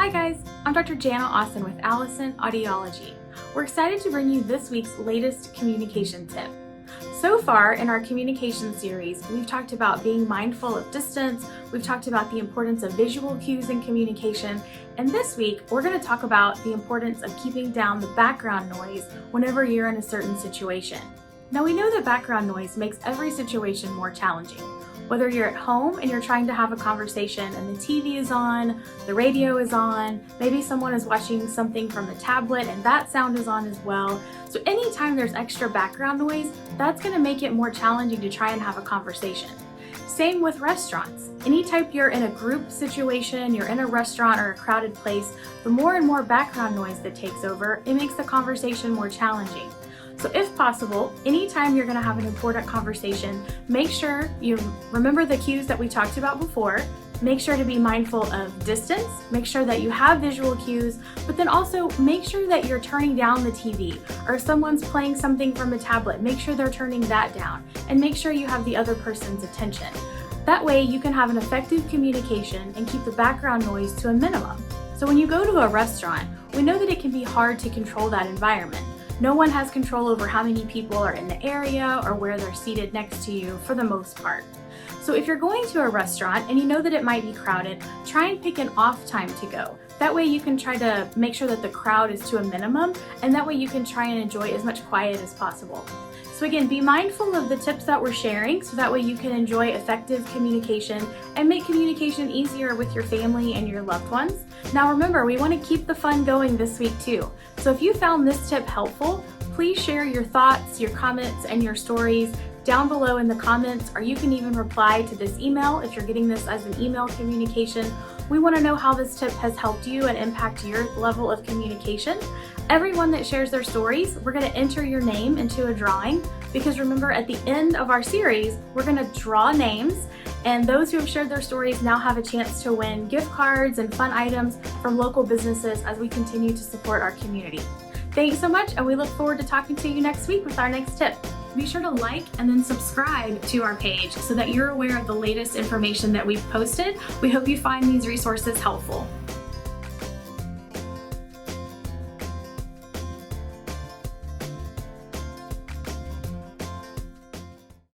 Hi guys, I'm Dr. Jana Austin with Allison Audiology. We're excited to bring you this week's latest communication tip. So far in our communication series, we've talked about being mindful of distance, we've talked about the importance of visual cues in communication, and this week we're going to talk about the importance of keeping down the background noise whenever you're in a certain situation. Now we know that background noise makes every situation more challenging. Whether you're at home and you're trying to have a conversation and the TV is on, the radio is on, maybe someone is watching something from the tablet and that sound is on as well. So anytime there's extra background noise, that's going to make it more challenging to try and have a conversation. Same with restaurants. Anytime you're in a group situation, you're in a restaurant or a crowded place, the more and more background noise that takes over, it makes the conversation more challenging. So if possible, anytime you're going to have an important conversation, make sure you remember the cues that we talked about before. Make sure to be mindful of distance, make sure that you have visual cues, but then also make sure that you're turning down the TV, or if someone's playing something from a tablet, make sure they're turning that down, and make sure you have the other person's attention. That way you can have an effective communication and keep the background noise to a minimum. So when you go to a restaurant, we know that it can be hard to control that environment. No one has control over how many people are in the area or where they're seated next to you for the most part. So if you're going to a restaurant and you know that it might be crowded, try and pick an off time to go. That way you can try to make sure that the crowd is to a minimum, and that way you can try and enjoy as much quiet as possible. So again, be mindful of the tips that we're sharing so that way you can enjoy effective communication and make communication easier with your family and your loved ones. Now remember, we want to keep the fun going this week too. So if you found this tip helpful, please share your thoughts, your comments, and your stories down below in the comments, or you can even reply to this email if you're getting this as an email communication. We want to know how this tip has helped you and impact your level of communication. Everyone that shares their stories, we're going to enter your name into a drawing, because remember, at the end of our series, we're going to draw names, and those who have shared their stories now have a chance to win gift cards and fun items from local businesses as we continue to support our community. Thanks so much, and we look forward to talking to you next week with our next tip. Be sure to like and then subscribe to our page so that you're aware of the latest information that we've posted. We hope you find these resources helpful.